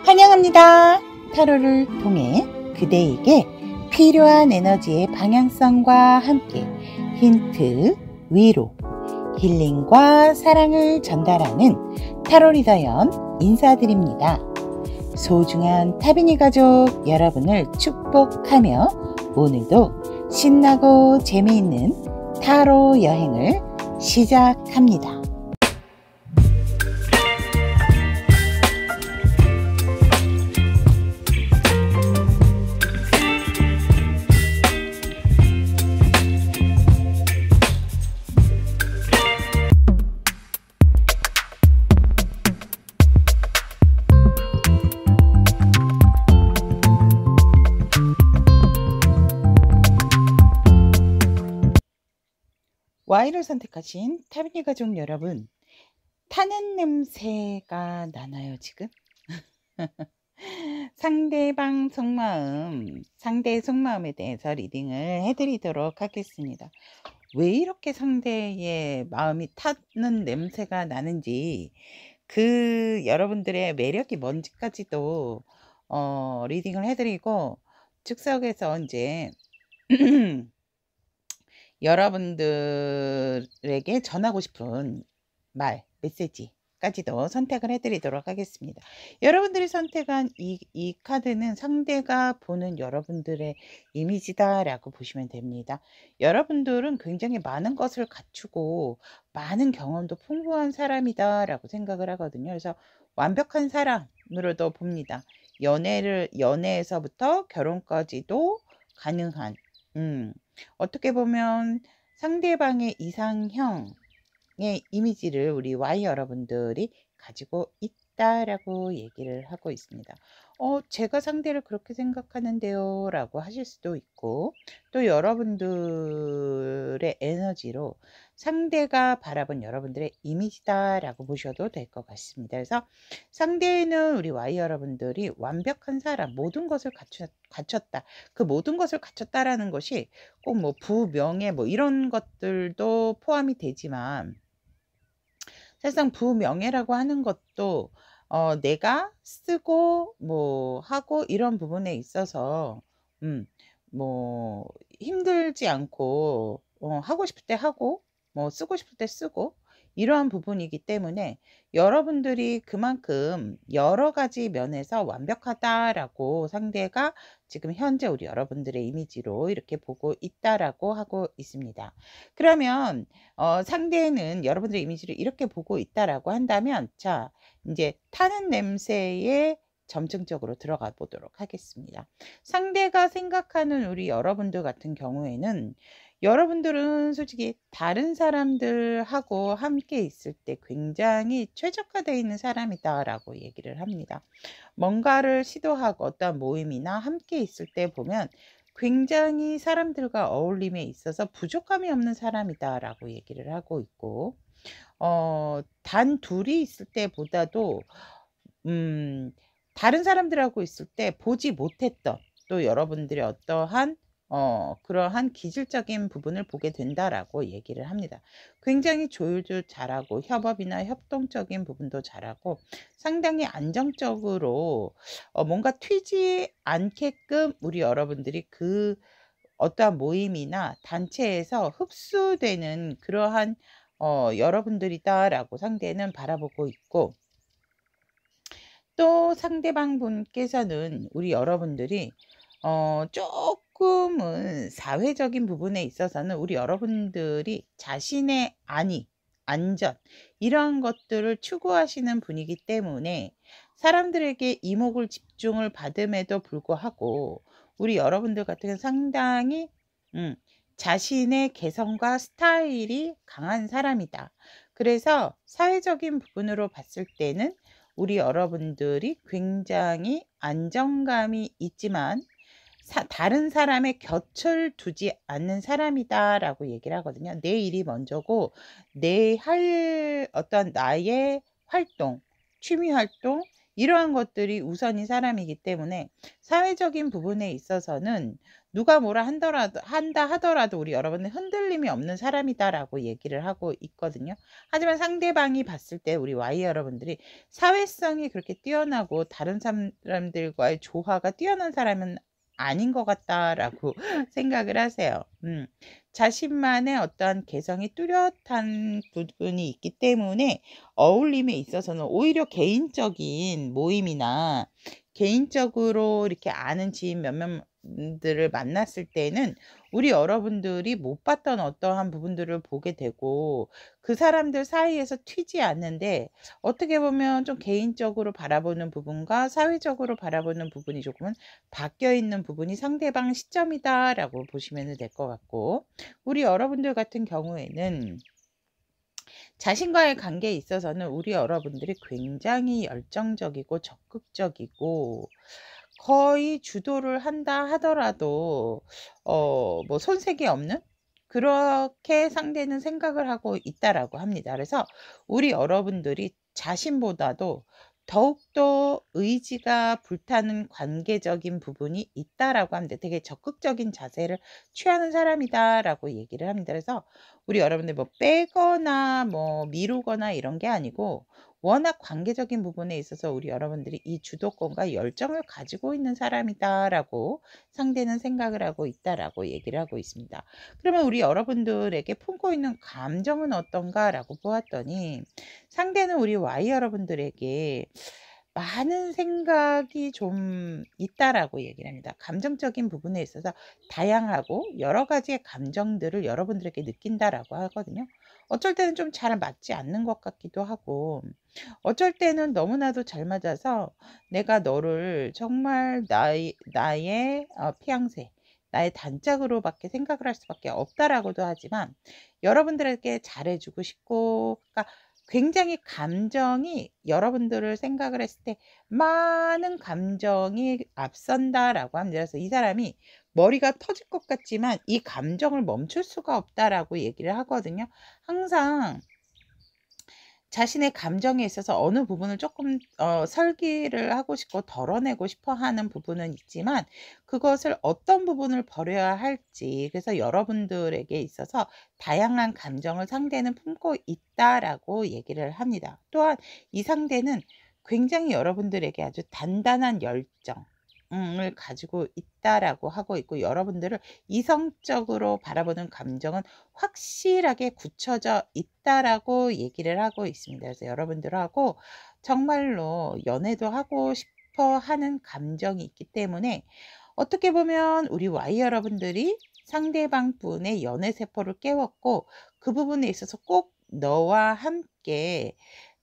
환영합니다. 타로를 통해 그대에게 필요한 에너지의 방향성과 함께 힌트, 위로, 힐링과 사랑을 전달하는 타로 리더 연 인사드립니다. 소중한 타비니 가족 여러분을 축복하며 오늘도 신나고 재미있는 타로 여행을 시작합니다. Y를 선택하신 타비니 가족 여러분, 타는 냄새가 나나요 지금? 상대방 속마음, 상대의 속마음에 대해서 리딩을 해드리도록 하겠습니다. 왜 이렇게 상대의 마음이 타는 냄새가 나는지, 그 여러분들의 매력이 뭔지까지도 리딩을 해드리고, 즉석에서 이제 여러분들에게 전하고 싶은 말, 메시지까지도 선택을 해드리도록 하겠습니다. 여러분들이 선택한 이 카드는 상대가 보는 여러분들의 이미지다라고 보시면 됩니다. 여러분들은 굉장히 많은 것을 갖추고 많은 경험도 풍부한 사람이다라고 생각을 하거든요. 그래서 완벽한 사람으로도 봅니다. 연애에서부터 결혼까지도 가능한, 어떻게 보면 상대방의 이상형의 이미지를 우리 Y 여러분들이 가지고 있다라고 얘기를 하고 있습니다. 제가 상대를 그렇게 생각하는데요 라고 하실 수도 있고, 또 여러분들의 에너지로 상대가 바라본 여러분들의 이미지다 라고 보셔도 될 것 같습니다. 그래서 상대는 우리 Y 여러분들이 완벽한 사람, 모든 것을 갖췄다. 그 모든 것을 갖췄다라는 것이 꼭 뭐 부명예 뭐 이런 것들도 포함이 되지만, 사실상 부명예라고 하는 것도 내가 쓰고 뭐 하고 이런 부분에 있어서 뭐 힘들지 않고 하고 싶을 때 하고 뭐 쓰고 싶을 때 쓰고 이러한 부분이기 때문에 여러분들이 그만큼 여러 가지 면에서 완벽하다라고 상대가 지금 현재 우리 여러분들의 이미지로 이렇게 보고 있다라고 하고 있습니다. 그러면 상대는 여러분들의 이미지를 이렇게 보고 있다라고 한다면, 자, 이제 타는 냄새에 점층적으로 들어가 보도록 하겠습니다. 상대가 생각하는 우리 여러분들 같은 경우에는, 여러분들은 솔직히 다른 사람들하고 함께 있을 때 굉장히 최적화되어 있는 사람이다라고 얘기를 합니다. 뭔가를 시도하고 어떤 모임이나 함께 있을 때 보면 굉장히 사람들과 어울림에 있어서 부족함이 없는 사람이다라고 얘기를 하고 있고, 단 둘이 있을 때보다도 다른 사람들하고 있을 때 보지 못했던, 또 여러분들의 어떠한 그러한 기질적인 부분을 보게 된다라고 얘기를 합니다. 굉장히 조율도 잘하고 협업이나 협동적인 부분도 잘하고 상당히 안정적으로 뭔가 튀지 않게끔 우리 여러분들이 그 어떠한 모임이나 단체에서 흡수되는 그러한 여러분들이다라고 상대는 바라보고 있고, 또 상대방 분께서는 우리 여러분들이 조금은 사회적인 부분에 있어서는 우리 여러분들이 자신의 안전 이러한 것들을 추구하시는 분이기 때문에 사람들에게 이목을 집중을 받음에도 불구하고 우리 여러분들 같은 경우는 상당히 자신의 개성과 스타일이 강한 사람이다. 그래서 사회적인 부분으로 봤을 때는 우리 여러분들이 굉장히 안정감이 있지만 다른 사람의 곁을 두지 않는 사람이다 라고 얘기를 하거든요. 내 일이 먼저고 내 할 어떤 나의 활동, 취미 활동 이러한 것들이 우선인 사람이기 때문에 사회적인 부분에 있어서는 누가 뭐라 한다 하더라도 우리 여러분은 흔들림이 없는 사람이다라고 얘기를 하고 있거든요. 하지만 상대방이 봤을 때 우리 Y 여러분들이 사회성이 그렇게 뛰어나고 다른 사람들과의 조화가 뛰어난 사람은 아닌 것 같다라고 생각을 하세요. 자신만의 어떠한 개성이 뚜렷한 부분이 있기 때문에 어울림에 있어서는 오히려 개인적인 모임이나 개인적으로 이렇게 아는 지인 몇몇 분들을 만났을 때는 우리 여러분들이 못 봤던 어떠한 부분들을 보게 되고 그 사람들 사이에서 튀지 않는데 어떻게 보면 좀 개인적으로 바라보는 부분과 사회적으로 바라보는 부분이 조금은 바뀌어 있는 부분이 상대방 시점이다라고 보시면 될 것 같고 우리 여러분들 같은 경우에는 자신과의 관계에 있어서는 우리 여러분들이 굉장히 열정적이고 적극적이고 거의 주도를 한다 하더라도 뭐 손색이 없는 그렇게 상대는 생각을 하고 있다라고 합니다. 그래서 우리 여러분들이 자신보다도 더욱더 의지가 불타는 관계적인 부분이 있다라고 합니다. 되게 적극적인 자세를 취하는 사람이다라고 얘기를 합니다. 그래서 우리 여러분들 뭐 빼거나 뭐 미루거나 이런 게 아니고 워낙 관계적인 부분에 있어서 우리 여러분들이 이 주도권과 열정을 가지고 있는 사람이다라고 상대는 생각을 하고 있다라고 얘기를 하고 있습니다. 그러면 우리 여러분들에게 품고 있는 감정은 어떤가라고 보았더니 상대는 우리 Y 여러분들에게 많은 생각이 좀 있다라고 얘기를 합니다. 감정적인 부분에 있어서 다양하고 여러 가지의 감정들을 여러분들에게 느낀다라고 하거든요. 어쩔 때는 좀 잘 맞지 않는 것 같기도 하고 어쩔 때는 너무나도 잘 맞아서 내가 너를 정말 나의 피앙세 나의 단짝으로밖에 생각을 할 수밖에 없다라고도 하지만 여러분들에게 잘해주고 싶고 그러니까 굉장히 감정이 여러분들을 생각을 했을 때 많은 감정이 앞선다라고 합니다. 그래서 이 사람이 머리가 터질 것 같지만 이 감정을 멈출 수가 없다라고 얘기를 하거든요. 항상 자신의 감정에 있어서 어느 부분을 조금 설기를 하고 싶고 덜어내고 싶어 하는 부분은 있지만 그것을 어떤 부분을 버려야 할지 그래서 여러분들에게 있어서 다양한 감정을 상대는 품고 있다라고 얘기를 합니다. 또한 이 상대는 굉장히 여러분들에게 아주 단단한 열정 을 가지고 있다라고 하고 있고 여러분들을 이성적으로 바라보는 감정은 확실하게 굳혀져 있다라고 얘기를 하고 있습니다. 그래서 여러분들하고 정말로 연애도 하고 싶어 하는 감정이 있기 때문에 어떻게 보면 우리 Y 여러분들이 상대방 분의 연애 세포를 깨웠고 그 부분에 있어서 꼭 너와 함께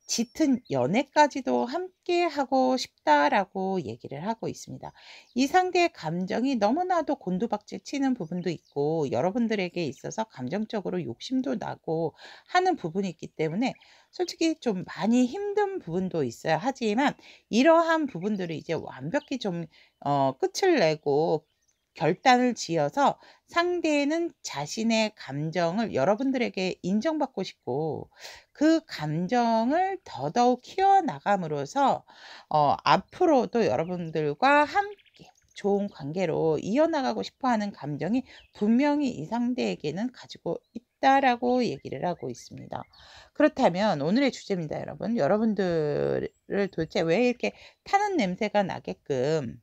짙은 연애까지도 함께 하고 싶다라고 얘기를 하고 있습니다. 이 상대의 감정이 너무나도 곤두박질 치는 부분도 있고 여러분들에게 있어서 감정적으로 욕심도 나고 하는 부분이 있기 때문에 솔직히 좀 많이 힘든 부분도 있어요. 하지만 이러한 부분들을 이제 완벽히 좀 끝을 내고 결단을 지어서 상대는 자신의 감정을 여러분들에게 인정받고 싶고 그 감정을 더더욱 키워나감으로써 앞으로도 여러분들과 함께 좋은 관계로 이어나가고 싶어하는 감정이 분명히 이 상대에게는 가지고 있다라고 얘기를 하고 있습니다. 그렇다면 오늘의 주제입니다, 여러분. 여러분들을 도대체 왜 이렇게 타는 냄새가 나게끔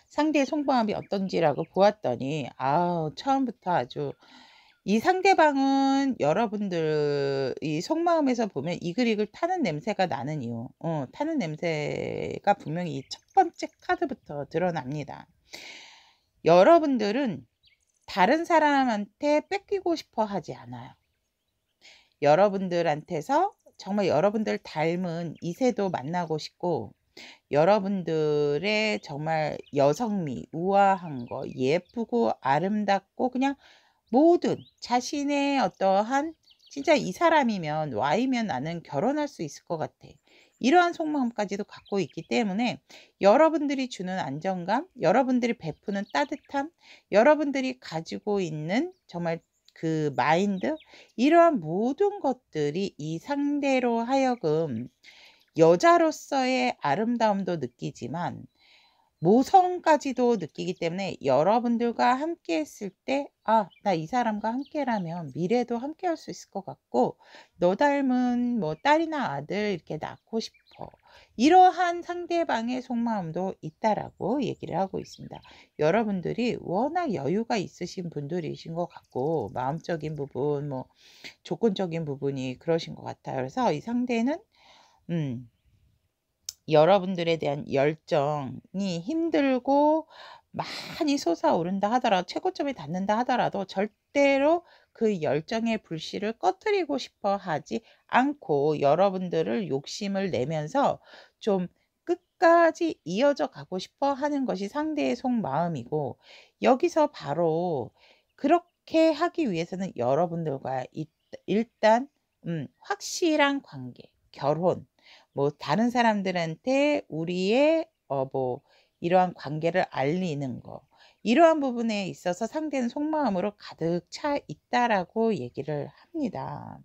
상대의 속마음이 어떤지라고 보았더니 처음부터 아주 이 상대방은 여러분들이 속마음에서 보면 이글이글 타는 냄새가 나는 이유 타는 냄새가 분명히 이 첫 번째 카드부터 드러납니다. 여러분들은 다른 사람한테 뺏기고 싶어 하지 않아요. 여러분들한테서 정말 여러분들 닮은 이세도 만나고 싶고 여러분들의 정말 여성미, 우아한 거, 예쁘고 아름답고 그냥 모든 자신의 어떠한 진짜 이 사람이면 Y면 나는 결혼할 수 있을 것 같아. 이러한 속마음까지도 갖고 있기 때문에 여러분들이 주는 안정감, 여러분들이 베푸는 따뜻함, 여러분들이 가지고 있는 정말 그 마인드 이러한 모든 것들이 이 상대로 하여금 여자로서의 아름다움도 느끼지만 모성까지도 느끼기 때문에 여러분들과 함께 했을 때 '아 나 이 사람과 함께라면 미래도 함께할 수 있을 것 같고 너 닮은 뭐 딸이나 아들 이렇게 낳고 싶어.' 이러한 상대방의 속마음도 있다라고 얘기를 하고 있습니다. 여러분들이 워낙 여유가 있으신 분들이신 것 같고 마음적인 부분 뭐 조건적인 부분이 그러신 것 같아요. 그래서 이 상대는 음 여러분들에 대한 열정이 힘들고 많이 솟아오른다 하더라도 최고점에 닿는다 하더라도 절대로 그 열정의 불씨를 꺼트리고 싶어 하지 않고 여러분들을 욕심을 내면서 좀 끝까지 이어져 가고 싶어 하는 것이 상대의 속마음이고 여기서 바로 그렇게 하기 위해서는 여러분들과 일단 확실한 관계, 결혼 뭐 다른 사람들한테 우리의 뭐 이러한 관계를 알리는 거 이러한 부분에 있어서 상대는 속마음으로 가득 차 있다라고 얘기를 합니다.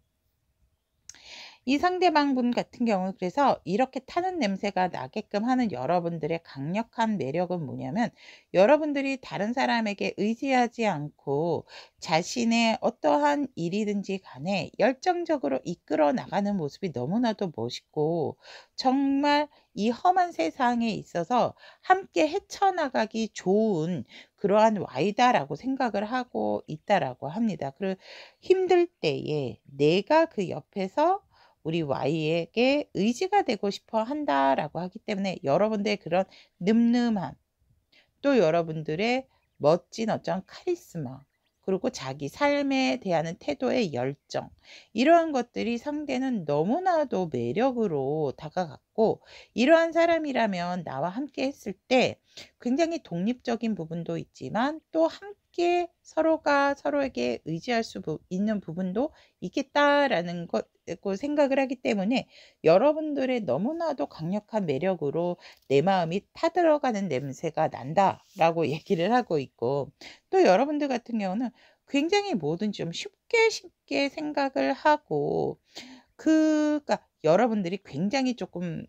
이 상대방분 같은 경우는 그래서 이렇게 타는 냄새가 나게끔 하는 여러분들의 강력한 매력은 뭐냐면 여러분들이 다른 사람에게 의지하지 않고 자신의 어떠한 일이든지 간에 열정적으로 이끌어 나가는 모습이 너무나도 멋있고 정말 이 험한 세상에 있어서 함께 헤쳐나가기 좋은 그러한 Y다라고 생각을 하고 있다라고 합니다. 그리고 힘들 때에 내가 그 옆에서 우리 Y에게 의지가 되고 싶어 한다라고 하기 때문에 여러분들의 그런 늠름함 또 여러분들의 멋진 어떤 카리스마 그리고 자기 삶에 대한 태도의 열정 이러한 것들이 상대는 너무나도 매력으로 다가갔고 이러한 사람이라면 나와 함께 했을 때 굉장히 독립적인 부분도 있지만 또 함께 서로가 서로에게 의지할 수 있는 부분도 있겠다라는 것 생각을 하기 때문에 여러분들의 너무나도 강력한 매력으로 내 마음이 타들어가는 냄새가 난다라고 얘기를 하고 있고 또 여러분들 같은 경우는 굉장히 뭐든지 좀 쉽게 생각을 하고 그러니까 여러분들이 굉장히 조금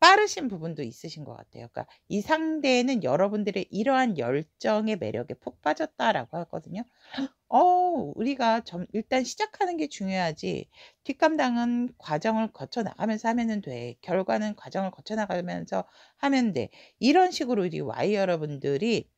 빠르신 부분도 있으신 것 같아요. 그러니까 이 상대는 여러분들의 이러한 열정의 매력에 푹 빠졌다라고 하거든요. 우리가 일단 시작하는 게 중요하지 뒷감당은 과정을 거쳐 나가면서 하면은 돼. 결과는 과정을 거쳐 나가면서 하면 돼. 이런 식으로 우리 Y 여러분들이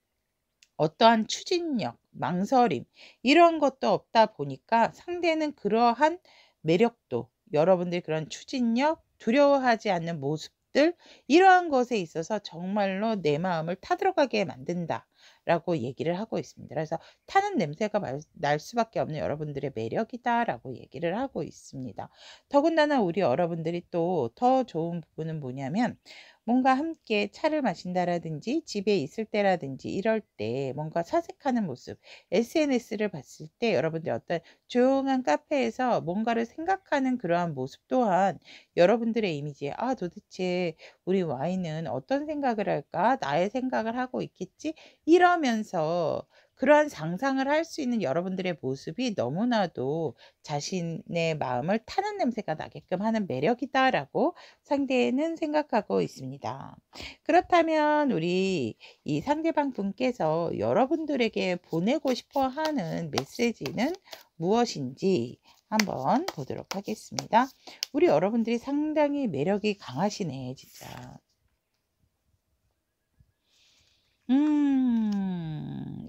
어떠한 추진력, 망설임 이런 것도 없다 보니까 상대는 그러한 매력도 여러분들이 그런 추진력, 두려워하지 않는 모습들 이러한 것에 있어서 정말로 내 마음을 타들어가게 만든다라고 얘기를 하고 있습니다. 그래서 타는 냄새가 날 수밖에 없는 여러분들의 매력이다라고 얘기를 하고 있습니다. 더군다나 우리 여러분들이 또 더 좋은 부분은 뭐냐면 뭔가 함께 차를 마신다라든지 집에 있을 때라든지 이럴 때 뭔가 사색하는 모습 SNS를 봤을 때 여러분들 어떤 조용한 카페에서 뭔가를 생각하는 그러한 모습 또한 여러분들의 이미지에 '아 도대체 우리 Y는 어떤 생각을 할까? 나의 생각을 하고 있겠지?' 이러면서 그러한 상상을 할 수 있는 여러분들의 모습이 너무나도 자신의 마음을 타는 냄새가 나게끔 하는 매력이다라고 상대는 생각하고 있습니다. 그렇다면 우리 이 상대방 분께서 여러분들에게 보내고 싶어 하는 메시지는 무엇인지 한번 보도록 하겠습니다. 우리 여러분들이 상당히 매력이 강하시네, 진짜.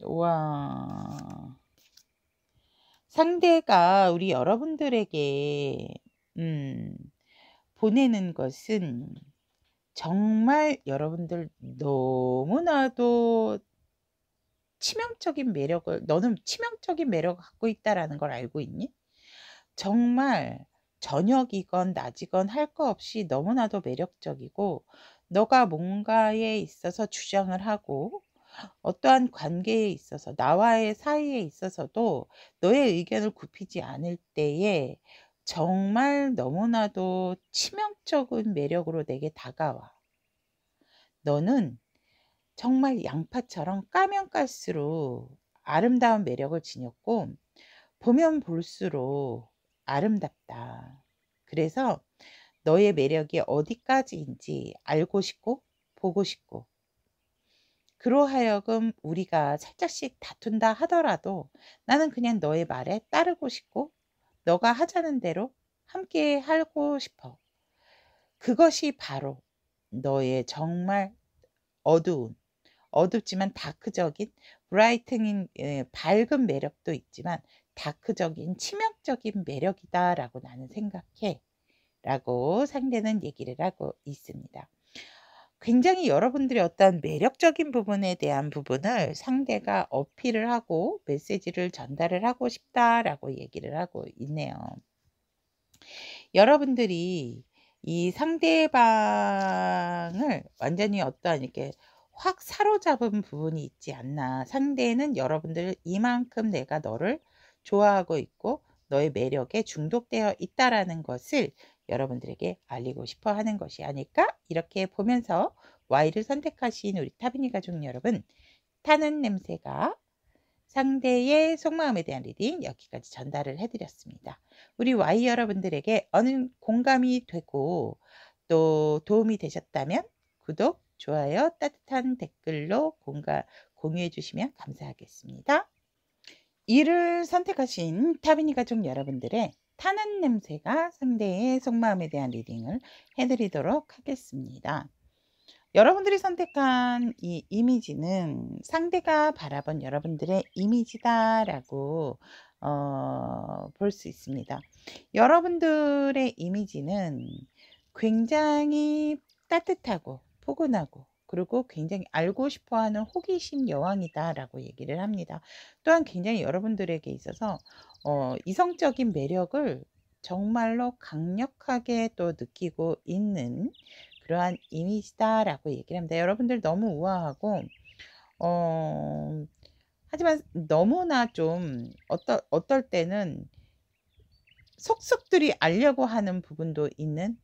와. 상대가 우리 여러분들에게 음 보내는 것은 정말 여러분들 너무나도 치명적인 매력을 "너는 치명적인 매력을 갖고 있다."라는 걸 알고 있니? 정말 저녁이건 낮이건 할 거 없이 너무나도 매력적이고 너가 뭔가에 있어서 주장을 하고 어떠한 관계에 있어서 나와의 사이에 있어서도 너의 의견을 굽히지 않을 때에 정말 너무나도 치명적인 매력으로 내게 다가와. 너는 정말 양파처럼 까면 깔수록 아름다운 매력을 지녔고 보면 볼수록 아름답다. 그래서 너의 매력이 어디까지인지 알고 싶고 보고 싶고, 그로하여금 우리가 살짝씩 다툰다 하더라도 나는 그냥 너의 말에 따르고 싶고 너가 하자는 대로 함께 하고 싶어. 그것이 바로 너의 정말 어두운, 어둡지만 다크적인 브라이트닝, 밝은 매력도 있지만 다크적인 치명적인 매력이다라고 나는 생각해. 라고 상대는 얘기를 하고 있습니다. 굉장히 여러분들의 어떤 매력적인 부분에 대한 부분을 상대가 어필을 하고 메시지를 전달을 하고 싶다라고 얘기를 하고 있네요. 여러분들이 이 상대방을 완전히 어떠한 이렇게 확 사로잡은 부분이 있지 않나. 상대는 여러분들 이만큼 내가 너를 좋아하고 있고 너의 매력에 중독되어 있다라는 것을 여러분들에게 알리고 싶어 하는 것이 아닐까? 이렇게 보면서 Y를 선택하신 우리 타비니 가족 여러분, 타는 냄새가 상대의 속마음에 대한 리딩 여기까지 전달을 해드렸습니다. 우리 Y 여러분들에게 어느 공감이 되고 또 도움이 되셨다면 구독, 좋아요, 따뜻한 댓글로 공유해 주시면 감사하겠습니다. 이를 선택하신 타비니 가족 여러분들의 타는 냄새가 상대의 속마음에 대한 리딩을 해드리도록 하겠습니다. 여러분들이 선택한 이 이미지는 상대가 바라본 여러분들의 이미지다라고 볼 수 있습니다. 여러분들의 이미지는 굉장히 따뜻하고 포근하고 그리고 굉장히 알고 싶어하는 호기심 여왕이다라고 얘기를 합니다. 또한 굉장히 여러분들에게 있어서 이성적인 매력을 정말로 강력하게 또 느끼고 있는 그러한 이미지다라고 얘기를 합니다. 여러분들 너무 우아하고 하지만 너무나 좀 어떨 때는 속속들이 알려고 하는 부분도 있는,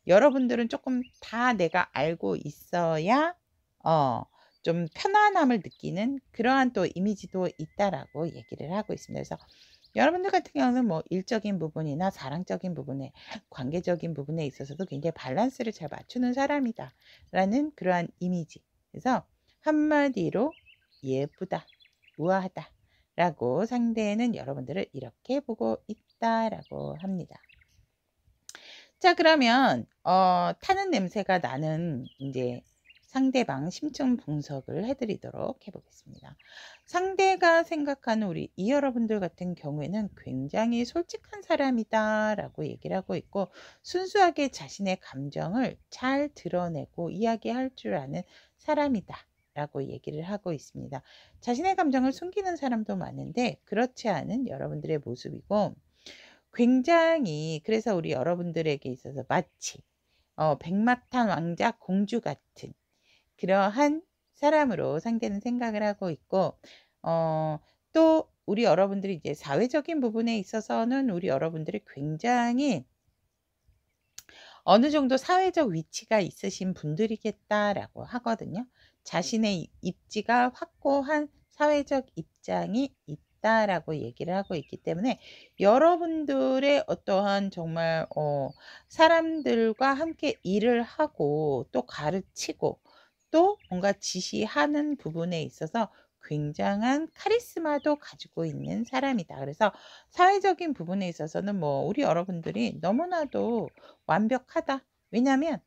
여러분들은 조금 다 내가 알고 있어야 좀 편안함을 느끼는 그러한 또 이미지도 있다라고 얘기를 하고 있습니다. 그래서 여러분들 같은 경우는 뭐 일적인 부분이나 사랑적인 부분에, 관계적인 부분에 있어서도 굉장히 밸런스를 잘 맞추는 사람이다 라는 그러한 이미지. 그래서 한마디로 예쁘다, 우아하다 라고 상대는 여러분들을 이렇게 보고 있다라고 합니다. 자, 그러면 타는 냄새가 나는 이제 상대방 심층 분석을 해드리도록 해보겠습니다. 상대가 생각하는 우리 이 여러분들 같은 경우에는 굉장히 솔직한 사람이다 라고 얘기를 하고 있고, 순수하게 자신의 감정을 잘 드러내고 이야기할 줄 아는 사람이다 라고 얘기를 하고 있습니다. 자신의 감정을 숨기는 사람도 많은데 그렇지 않은 여러분들의 모습이고, 굉장히 그래서 우리 여러분들에게 있어서 마치 백마탄 왕자 공주 같은 그러한 사람으로 상대는 생각을 하고 있고, 또 우리 여러분들이 이제 사회적인 부분에 있어서는 우리 여러분들이 굉장히 어느 정도 사회적 위치가 있으신 분들이겠다라고 하거든요. 자신의 입지가 확고한 사회적 입장이 있다라고 얘기를 하고 있기 때문에 여러분들의 어떠한 정말 사람들과 함께 일을 하고 또 가르치고 또 뭔가 지시하는 부분에 있어서 굉장한 카리스마도 가지고 있는 사람이다. 그래서 사회적인 부분에 있어서는 뭐 우리 여러분들이 너무나도 완벽하다. 왜냐하면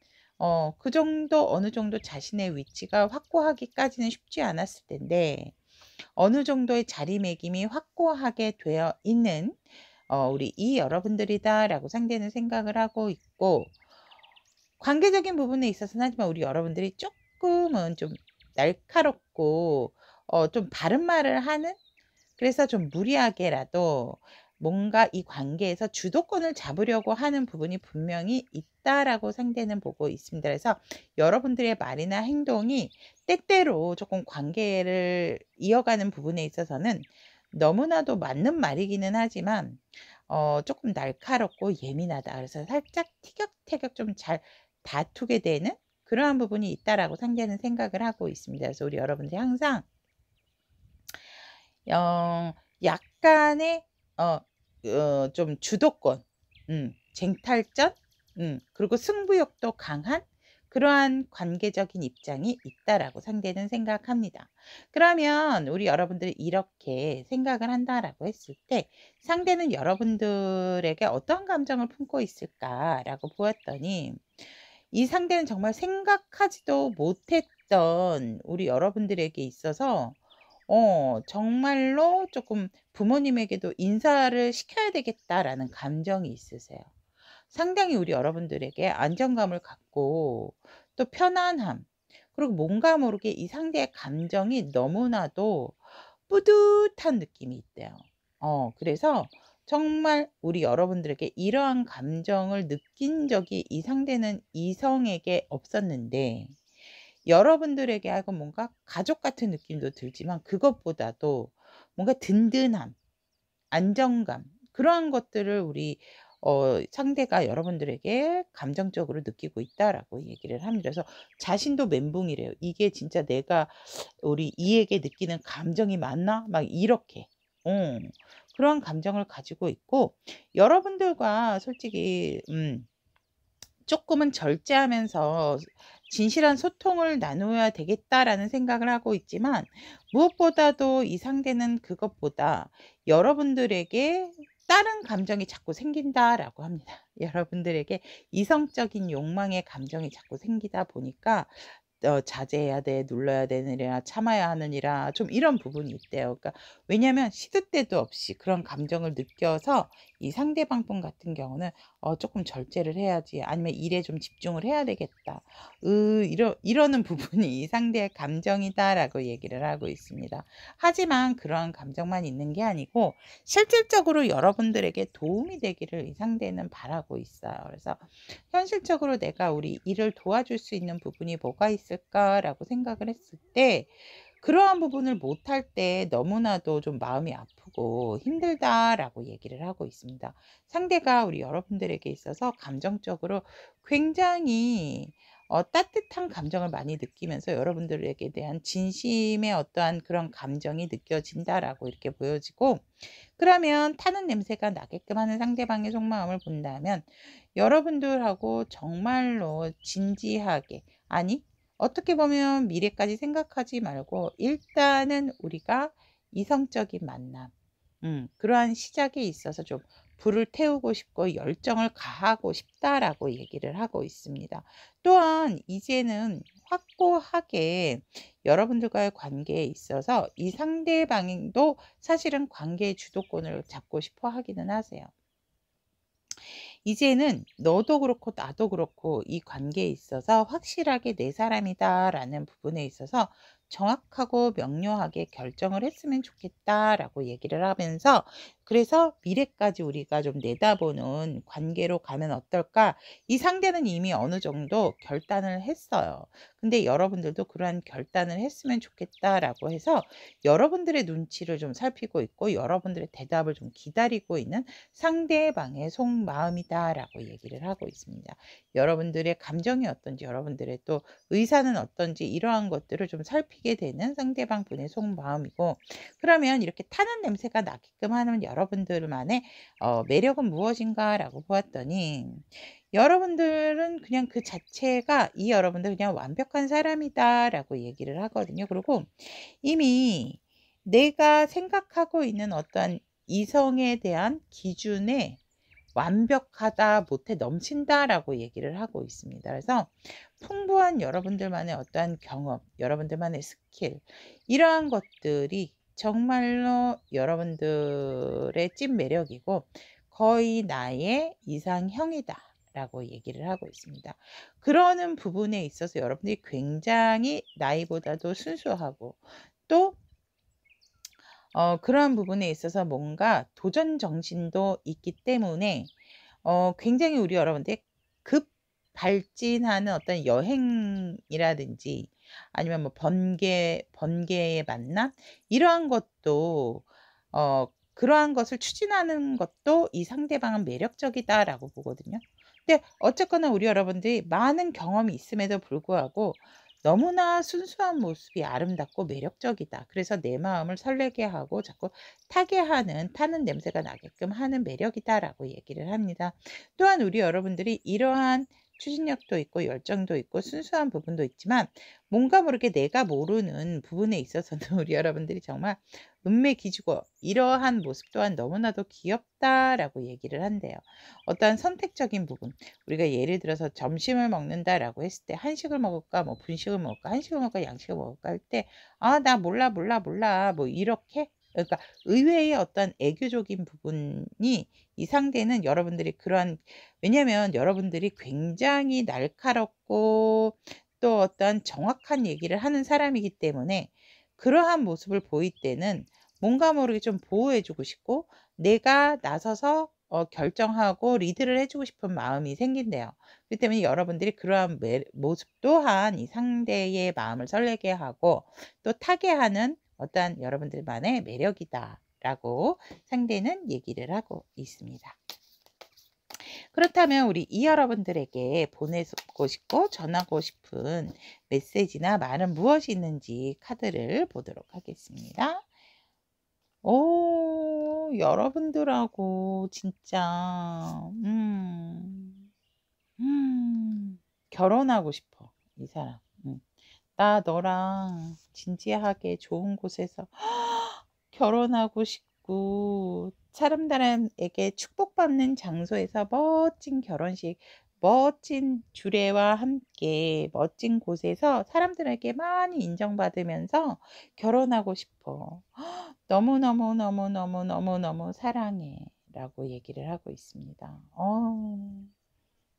그 정도 어느 정도 자신의 위치가 확고하기까지는 쉽지 않았을 텐데 어느 정도의 자리매김이 확고하게 되어 있는 우리 이 여러분들이다라고 상대는 생각을 하고 있고, 관계적인 부분에 있어서는 하지만 우리 여러분들이 조금은 좀 날카롭고 좀 바른 말을 하는, 그래서 좀 무리하게라도 뭔가 이 관계에서 주도권을 잡으려고 하는 부분이 분명히 있다라고 상대는 보고 있습니다. 그래서 여러분들의 말이나 행동이 때때로 조금 관계를 이어가는 부분에 있어서는 너무나도 맞는 말이기는 하지만 조금 날카롭고 예민하다. 그래서 살짝 티격태격 좀 잘 다투게 되는 그러한 부분이 있다라고 상대는 생각을 하고 있습니다. 그래서 우리 여러분들이 항상 약간의 좀 주도권, 쟁탈전, 그리고 승부욕도 강한 그러한 관계적인 입장이 있다라고 상대는 생각합니다. 그러면 우리 여러분들이 이렇게 생각을 한다라고 했을 때 상대는 여러분들에게 어떤 감정을 품고 있을까라고 보았더니 이 상대는 정말 생각하지도 못했던 우리 여러분들에게 있어서 정말로 조금 부모님에게도 '인사를 시켜야 되겠다.'라는 감정이 있으세요. 상당히 우리 여러분들에게 안정감을 갖고 또 편안함, 그리고 뭔가 모르게 이 상대의 감정이 너무나도 뿌듯한 느낌이 있대요. 그래서 정말 우리 여러분들에게 이러한 감정을 느낀 적이 이 상대는 이성에게 없었는데 여러분들에게 하고 뭔가 가족 같은 느낌도 들지만 그것보다도 뭔가 든든함, 안정감, 그러한 것들을 우리 상대가 여러분들에게 감정적으로 느끼고 있다라고 얘기를 합니다. 그래서 자신도 멘붕이래요. '이게 진짜 내가 우리 이에게 느끼는 감정이 맞나?' 막 이렇게. 어 그런 감정을 가지고 있고 여러분들과 솔직히 쪼끔은 절제하면서 '진실한 소통을 나누어야 되겠다.'라는 생각을 하고 있지만 무엇보다도 이 상대는 그것보다 여러분들에게 다른 감정이 자꾸 생긴다라고 합니다. 여러분들에게 이성적인 욕망의 감정이 자꾸 생기다 보니까 자제해야 돼. 눌러야 되느라 참아야 하느니라 좀 이런 부분이 있대요. 그러니까 왜냐하면 시도 때도 없이 그런 감정을 느껴서 이 상대방 분 같은 경우는 쪼끔 절제를 해야지.' 아니면 '일에 좀 집중을 해야 되겠다.' 이러는 부분이 이 상대의 감정이다라고 얘기를 하고 있습니다. 하지만 그러한 감정만 있는 게 아니고 실질적으로 여러분들에게 도움이 되기를 이 상대는 바라고 있어요. 그래서 현실적으로 '내가 우리 일을 도와줄 수 있는 부분이 뭐가 있을까?'라고 생각을 했을 때 그러한 부분을 못할 때 너무나도 좀 마음이 아프고 힘들다라고 얘기를 하고 있습니다. 상대가 우리 여러분들에게 있어서 감정적으로 굉장히 따뜻한 감정을 많이 느끼면서 여러분들에게 대한 진심의 어떠한 그런 감정이 느껴진다라고 이렇게 보여지고, 그러면 타는 냄새가 나게끔 하는 상대방의 속마음을 본다면 여러분들하고 정말로 진지하게, 아니 어떻게 보면 미래까지 생각하지 말고 일단은 우리가 이성적인 만남, 그러한 시작에 있어서 좀 불을 태우고 싶고 열정을 가하고 싶다라고 얘기를 하고 있습니다. 또한 이제는 확고하게 여러분들과의 관계에 있어서 이 상대방도 사실은 관계의 주도권을 잡고 싶어 하기는 하세요. 이제는 너도 그렇고 나도 그렇고 이 관계에 있어서 확실하게 '내 사람이다.'라는 부분에 있어서 정확하고 명료하게 결정을 했으면 좋겠다라고 얘기를 하면서, 그래서 '미래까지 우리가 좀 내다보는 관계로 가면 어떨까?' 이 상대는 이미 어느 정도 결단을 했어요. 근데 여러분들도 그러한 결단을 했으면 좋겠다라고 해서 여러분들의 눈치를 좀 살피고 있고 여러분들의 대답을 좀 기다리고 있는 상대방의 속마음이다라고 얘기를 하고 있습니다. 여러분들의 감정이 어떤지, 여러분들의 또 의사는 어떤지 이러한 것들을 좀 살피게 되는 상대방 분의 속마음이고, 그러면 이렇게 타는 냄새가 나게끔 하는 여러분들만의 매력은 무엇인가라고 보았더니 여러분들은 그냥 그 자체가 이 여러분들 그냥 완벽한 사람이다라고 얘기를 하거든요. 그리고 이미 내가 생각하고 있는 어떠한 이성에 대한 기준에 완벽하다, 못해 넘친다라고 얘기를 하고 있습니다. 그래서 풍부한 여러분들만의 어떠한 경험, 여러분들만의 스킬, 이러한 것들이 정말로 여러분들의 찐 매력이고 거의 나의 이상형이다 라고 얘기를 하고 있습니다. 그러는 부분에 있어서 여러분들이 굉장히 나이보다도 순수하고 또 그러한 부분에 있어서 뭔가 도전 정신도 있기 때문에 굉장히 우리 여러분들이 급 발진하는 어떤 여행이라든지 아니면 뭐 번개의 만남, 이러한 것도 그러한 것을 추진하는 것도 이 상대방은 매력적이다라고 보거든요. 근데 어쨌거나 우리 여러분들이 많은 경험이 있음에도 불구하고 너무나 순수한 모습이 아름답고 매력적이다. 그래서 내 마음을 설레게 하고 자꾸 타게 하는 타는 냄새가 나게끔 하는 매력이다라고 얘기를 합니다. 또한 우리 여러분들이 이러한 추진력도 있고 열정도 있고 순수한 부분도 있지만 뭔가 모르게 내가 모르는 부분에 있어서는 우리 여러분들이 정말 은매기주고 이러한 모습 또한 너무나도 귀엽다라고 얘기를 한대요. 어떠한 선택적인 부분, 우리가 예를 들어서 점심을 먹는다라고 했을 때 한식을 먹을까 뭐 분식을 먹을까 한식을 먹을까 양식을 먹을까 할 때 "아 나 몰라, 몰라, 몰라." 뭐 이렇게, 그러니까 의외의 어떤 애교적인 부분이 이 상대는 여러분들이 그러한, 왜냐면 여러분들이 굉장히 날카롭고 또 어떤 정확한 얘기를 하는 사람이기 때문에 그러한 모습을 보일 때는 뭔가 모르게 좀 보호해 주고 싶고 내가 나서서 결정하고 리드를 해 주고 싶은 마음이 생긴대요. 그렇기 때문에 여러분들이 그러한 모습 또한 이 상대의 마음을 설레게 하고 또 타게 하는 어떠한 여러분들만의 매력이다라고 상대는 얘기를 하고 있습니다. 그렇다면 우리 이 여러분들에게 보내고 싶고 전하고 싶은 메시지나 말은 무엇이 있는지 카드를 보도록 하겠습니다. 오, 여러분들하고 진짜 결혼하고 싶어 이 사람. 나 너랑 진지하게 좋은 곳에서 결혼하고 싶고 사람들에게 축복받는 장소에서 멋진 결혼식, 멋진 주례와 함께 멋진 곳에서 사람들에게 많이 인정받으면서 결혼하고 싶어. 너무너무너무너무너무너무 사랑해 라고 얘기를 하고 있습니다.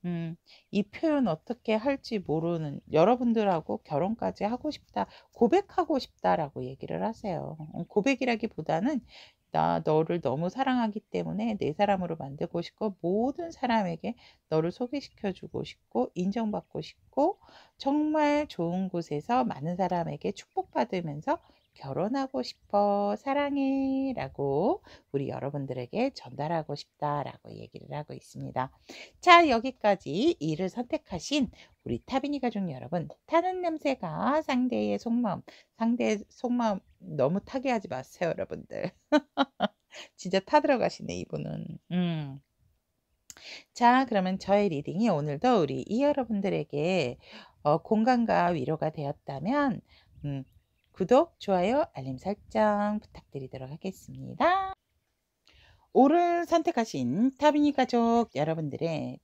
음, 이 표현 어떻게 할지 모르는 여러분들하고 결혼까지 하고 싶다, 고백하고 싶다라고 얘기를 하세요. 고백이라기보다는 나 너를 너무 사랑하기 때문에 내 사람으로 만들고 싶고 모든 사람에게 너를 소개시켜 주고 싶고 인정받고 싶고 정말 좋은 곳에서 많은 사람에게 축복받으면서 결혼하고 싶어 사랑해 라고 우리 여러분들에게 전달하고 싶다라고 얘기를 하고 있습니다. 자, 여기까지 이를 선택하신 우리 타비니 가족 여러분, 타는 냄새가 상대의 속마음 너무 타게 하지 마세요, 여러분들. 진짜 타들어가시네, 이분은. 자, 그러면 저의 리딩이 오늘도 우리 이 여러분들에게 공감과 위로가 되었다면, 구독, 좋아요, 알림 설정 부탁드리도록 하겠습니다. 오를 선택하신 타비니 가족 여러분들의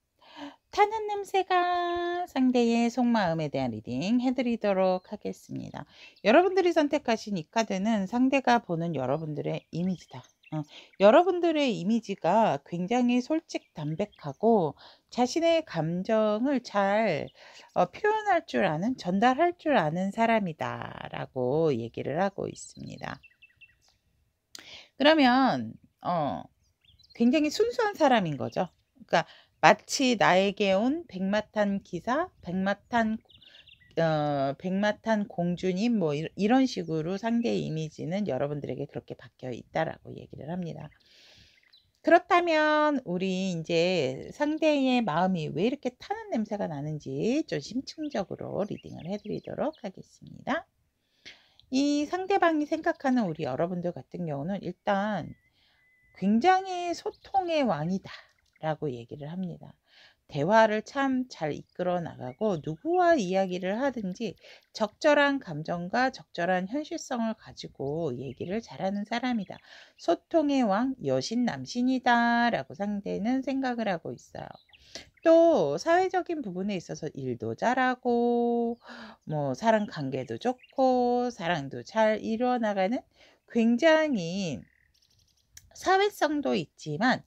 타는 냄새가 상대의 속마음에 대한 리딩 해드리도록 하겠습니다. 여러분들이 선택하신 이 카드는 상대가 보는 여러분들의 이미지다. 여러분들의 이미지가 굉장히 솔직 담백하고 자신의 감정을 잘 표현할 줄 아는, 전달할 줄 아는 사람이다 라고 얘기를 하고 있습니다. 그러면 굉장히 순수한 사람인 거죠. 그러니까 마치 나에게 온 백마탄 기사, 백마탄 공주님 뭐 이런 식으로 상대의 이미지는 여러분들에게 그렇게 바뀌어 있다라고 얘기를 합니다. 그렇다면 우리 이제 상대의 마음이 왜 이렇게 타는 냄새가 나는지 좀 심층적으로 리딩을 해드리도록 하겠습니다. 이 상대방이 생각하는 우리 여러분들 같은 경우는 일단 굉장히 소통의 왕이다 라고 얘기를 합니다. 대화를 참 잘 이끌어 나가고 누구와 이야기를 하든지 적절한 감정과 적절한 현실성을 가지고 얘기를 잘하는 사람이다. 소통의 왕, 여신 남신이다 라고 상대는 생각을 하고 있어요. 또 사회적인 부분에 있어서 일도 잘하고 뭐 사람 관계도 좋고 사랑도 잘 이루어나가는 굉장히 사회성도 있지만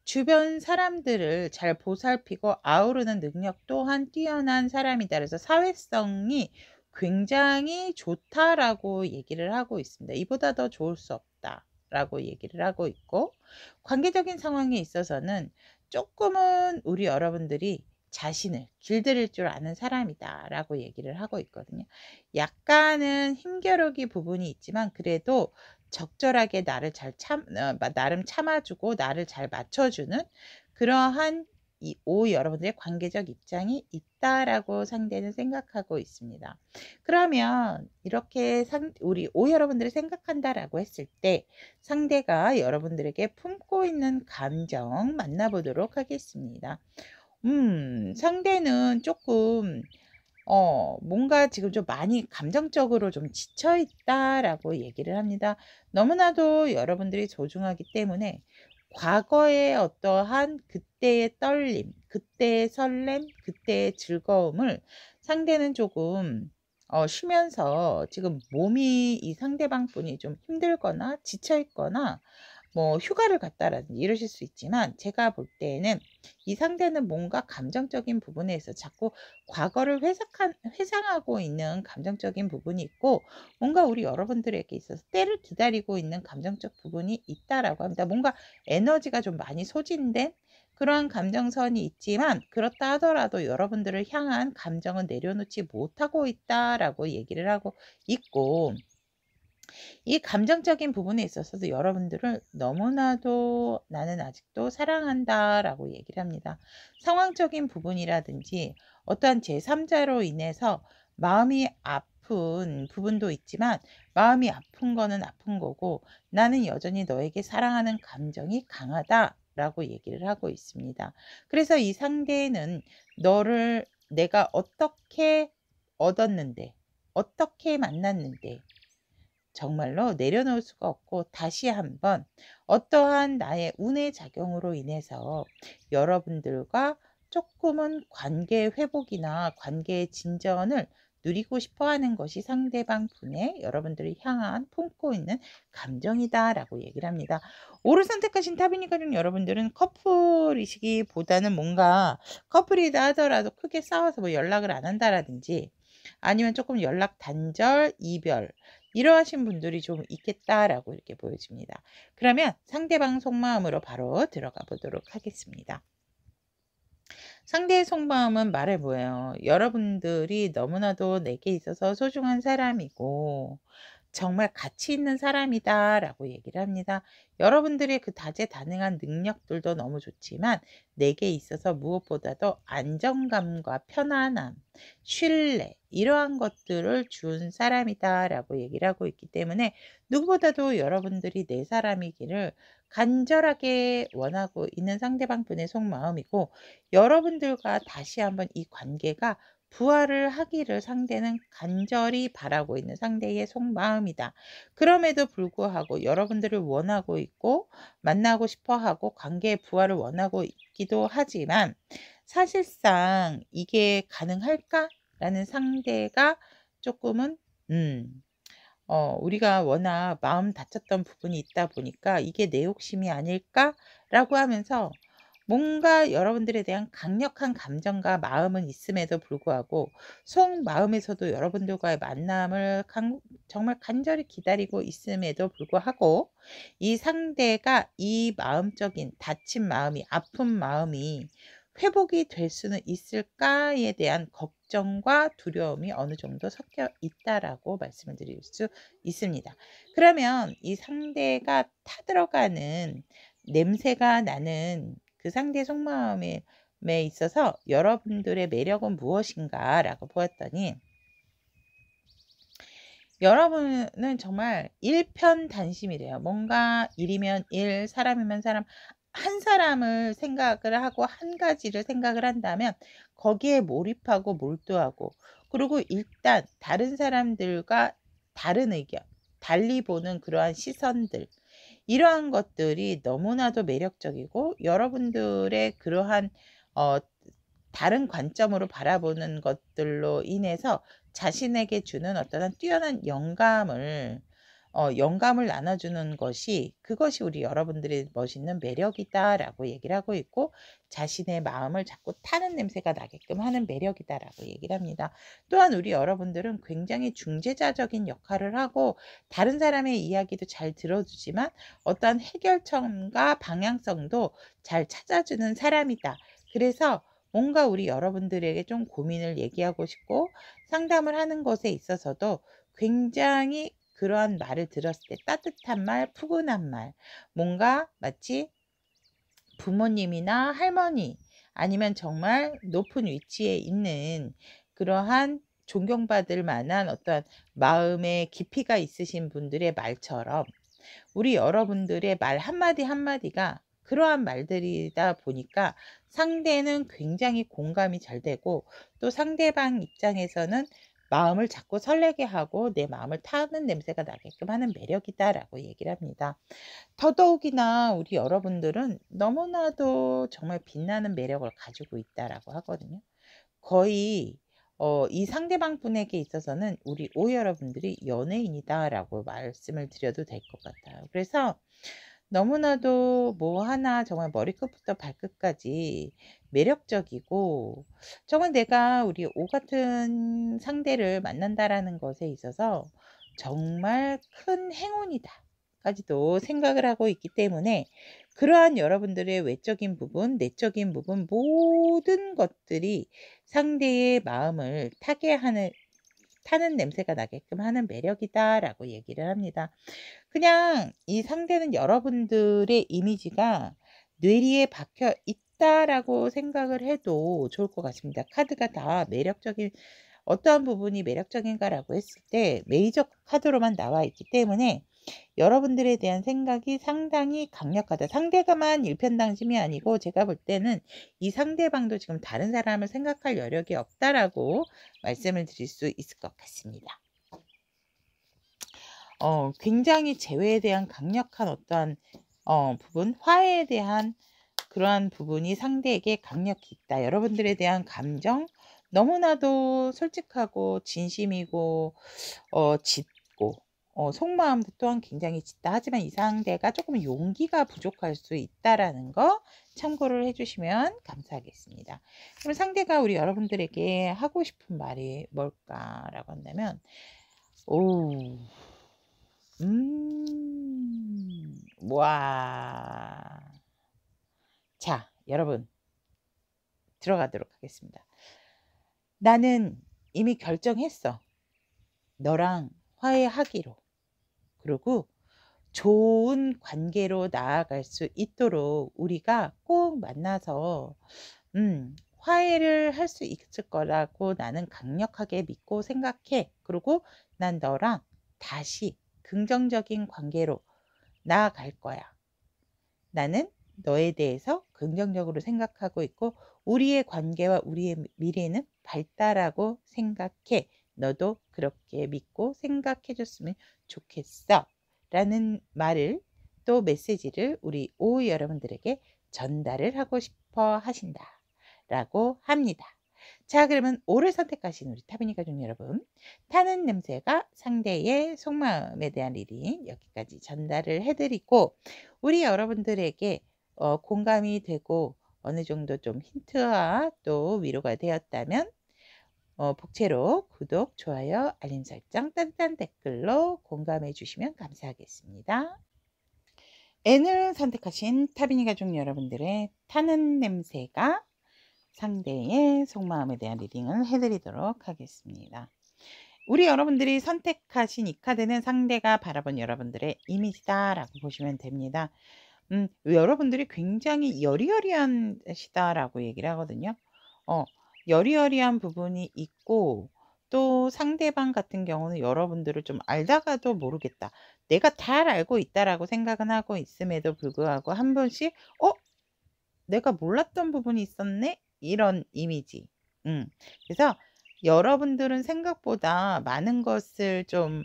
주변 사람들을 잘 보살피고 아우르는 능력 또한 뛰어난 사람이다. 그래서 사회성이 굉장히 좋다라고 얘기를 하고 있습니다. 이보다 더 좋을 수 없다라고 얘기를 하고 있고, 관계적인 상황에 있어서는 조금은 우리 여러분들이 자신을 길들일 줄 아는 사람이다 라고 얘기를 하고 있거든요. 약간은 힘겨루기 부분이 있지만 그래도 적절하게 나를 나름 참아주고 나를 잘 맞춰주는 그러한 이 O 여러분들의 관계적 입장이 있다라고 상대는 생각하고 있습니다. 그러면 이렇게 우리 O 여러분들이 생각한다라고 했을 때 상대가 여러분들에게 품고 있는 감정 만나보도록 하겠습니다. 상대는 조금 뭔가 지금 좀 많이 감정적으로 좀 지쳐 있다라고 얘기를 합니다. 너무나도 여러분들이 소중하기 때문에 과거의 어떠한 그때의 떨림, 그때의 설렘, 그때의 즐거움을 상대는 조금 쉬면서 지금 몸이 이 상대방 분이 좀 힘들거나 지쳐 있거나 뭐 휴가를 갔다라든지 이러실 수 있지만, 제가 볼 때에는 이 상대는 뭔가 감정적인 부분에 있어 자꾸 과거를 회상하고 있는 감정적인 부분이 있고, 뭔가 우리 여러분들에게 있어서 때를 기다리고 있는 감정적 부분이 있다라고 합니다. 뭔가 에너지가 좀 많이 소진된 그러한 감정선이 있지만, 그렇다 하더라도 여러분들을 향한 감정은 내려놓지 못하고 있다라고 얘기를 하고 있고, 이 감정적인 부분에 있어서도 여러분들을 너무나도 나는 아직도 사랑한다라고 얘기를 합니다. 상황적인 부분이라든지 어떠한 제3자로 인해서 마음이 아픈 부분도 있지만, 마음이 아픈 거는 아픈 거고 나는 여전히 너에게 사랑하는 감정이 강하다라고 얘기를 하고 있습니다. 그래서 이 상대는 너를 내가 어떻게 얻었는데, 어떻게 만났는데 정말로 내려놓을 수가 없고, 다시 한번 어떠한 나의 운의 작용으로 인해서 여러분들과 조금은 관계 회복이나 관계의 진전을 누리고 싶어 하는 것이 상대방 분의 여러분들을 향한 품고 있는 감정이다라고 얘기를 합니다. 오를 선택하신 타비니 가족 여러분들은 커플이시기보다는 뭔가 커플이다 하더라도 크게 싸워서 뭐 연락을 안 한다라든지, 아니면 조금 연락 단절, 이별 이러하신 분들이 좀 있겠다라고 이렇게 보여집니다. 그러면 상대방 속마음으로 바로 들어가 보도록 하겠습니다. 상대의 속마음은 말해 뭐예요? 여러분들이 너무나도 내게 있어서 소중한 사람이고 정말 가치 있는 사람이다라고 얘기를 합니다. 여러분들의 그 다재다능한 능력들도 너무 좋지만 내게 있어서 무엇보다도 안정감과 편안함, 신뢰 이러한 것들을 준 사람이다라고 얘기를 하고 있기 때문에, 누구보다도 여러분들이 내 사람이기를 간절하게 원하고 있는 상대방 분의 속마음이고, 여러분들과 다시 한번 이 관계가 부활을 하기를 상대는 간절히 바라고 있는 상대의 속마음이다. 그럼에도 불구하고 여러분들을 원하고 있고 만나고 싶어 하고 관계의 부활을 원하고 있기도 하지만, 사실상 이게 가능할까라는 상대가 조금은 우리가 워낙 마음 다쳤던 부분이 있다 보니까 이게 내 욕심이 아닐까라고 하면서, 뭔가 여러분들에 대한 강력한 감정과 마음은 있음에도 불구하고 속마음에서도 여러분들과의 만남을 정말 간절히 기다리고 있음에도 불구하고, 이 상대가 이 마음적인 다친 마음이, 아픈 마음이 회복이 될 수는 있을까에 대한 걱정과 두려움이 어느 정도 섞여 있다라고 말씀을 드릴 수 있습니다. 그러면 이 상대가 타들어가는 냄새가 나는 그 상대 속마음에 있어서 여러분들의 매력은 무엇인가라고 보았더니, 여러분은 정말 일편단심이래요. 뭔가 일이면 일, 사람이면 사람, 한 사람을 생각을 하고 한 가지를 생각을 한다면 거기에 몰입하고 몰두하고, 그리고 일단 다른 사람들과 다른 의견, 달리 보는 그러한 시선들, 이러한 것들이 너무나도 매력적이고, 여러분들의 그러한 어 다른 관점으로 바라보는 것들로 인해서 자신에게 주는 어떤 뛰어난 영감을 나눠주는 것이, 그것이 우리 여러분들의 멋있는 매력이다라고 얘기를 하고 있고, 자신의 마음을 자꾸 타는 냄새가 나게끔 하는 매력이다라고 얘기를 합니다. 또한 우리 여러분들은 굉장히 중재자적인 역할을 하고 다른 사람의 이야기도 잘 들어주지만 어떤 해결점과 방향성도 잘 찾아주는 사람이다. 그래서 뭔가 우리 여러분들에게 좀 고민을 얘기하고 싶고 상담을 하는 것에 있어서도 굉장히 그러한 말을 들었을 때 따뜻한 말, 푸근한 말, 뭔가 마치 부모님이나 할머니, 아니면 정말 높은 위치에 있는 그러한 존경받을 만한 어떤 마음의 깊이가 있으신 분들의 말처럼 우리 여러분들의 말 한마디 한마디가 그러한 말들이다 보니까 상대는 굉장히 공감이 잘 되고 또 상대방 입장에서는 마음을 자꾸 설레게 하고 내 마음을 타는 냄새가 나게끔 하는 매력이다라고 얘기를 합니다. 더더욱이나 우리 여러분들은 너무나도 정말 빛나는 매력을 가지고 있다라고 하거든요. 거의 이 상대방 분에게 있어서는 우리 오 여러분들이 연예인이다라고 말씀을 드려도 될 것 같아요. 그래서 너무나도 뭐 하나 정말 머리끝부터 발끝까지 매력적이고 정말 내가 우리 오 같은 상대를 만난다라는 것에 있어서 정말 큰 행운이다 까지도 생각을 하고 있기 때문에 그러한 여러분들의 외적인 부분, 내적인 부분 모든 것들이 상대의 마음을 타는 냄새가 나게끔 하는 매력이다라고 얘기를 합니다. 그냥 이 상대는 여러분들의 이미지가 뇌리에 박혀 있다라고 생각을 해도 좋을 것 같습니다. 카드가 다 매력적인 어떠한 부분이 매력적인가라고 했을 때 메이저 카드로만 나와 있기 때문에 여러분들에 대한 생각이 상당히 강력하다. 상대가만 일편단심이 아니고 제가 볼 때는 이 상대방도 지금 다른 사람을 생각할 여력이 없다라고 말씀을 드릴 수 있을 것 같습니다. 굉장히 재회에 대한 강력한 어떠한 부분, 화해에 대한 그러한 부분이 상대에게 강력히 있다. 여러분들에 대한 감정 너무나도 솔직하고 진심이고 짙고 속마음도 또한 굉장히 짙다. 하지만 이 상대가 조금 용기가 부족할 수 있다라는 거 참고를 해주시면 감사하겠습니다. 그럼 상대가 우리 여러분들에게 하고 싶은 말이 뭘까라고 한다면 와. 자, 여러분 들어가도록 하겠습니다. 나는 이미 결정했어. 너랑 화해하기로. 그리고 좋은 관계로 나아갈 수 있도록 우리가 꼭 만나서 화해를 할 수 있을 거라고 나는 강력하게 믿고 생각해. 그리고 난 너랑 다시 긍정적인 관계로 나아갈 거야. 나는 너에 대해서 긍정적으로 생각하고 있고 우리의 관계와 우리의 미래는 밝다라고 생각해. 너도 그렇게 믿고 생각해 줬으면 좋겠어. 라는 말을 또 메시지를 우리 오 여러분들에게 전달을 하고 싶어 하신다. 라고 합니다. 자, 그러면 오를 선택하신 우리 타비니 가족 여러분, 타는 냄새가 상대의 속마음에 대한 리딩 여기까지 전달을 해드리고 우리 여러분들에게 공감이 되고 어느 정도 좀 힌트와 또 위로가 되었다면 복채로 구독, 좋아요, 알림 설정, 따뜻한 댓글로 공감해 주시면 감사하겠습니다. N을 선택하신 타비니 가족 여러분들의 타는 냄새가 상대의 속마음에 대한 리딩을 해드리도록 하겠습니다. 우리 여러분들이 선택하신 이 카드는 상대가 바라본 여러분들의 이미지다라고 보시면 됩니다. 여러분들이 굉장히 여리여리하시다라고 얘기를 하거든요. 여리여리한 부분이 있고 또 상대방 같은 경우는 여러분들을 좀 알다가도 모르겠다. 내가 잘 알고 있다라고 생각은 하고 있음에도 불구하고 한 번씩 내가 몰랐던 부분이 있었네? 이런 이미지. 그래서 여러분들은 생각보다 많은 것을 좀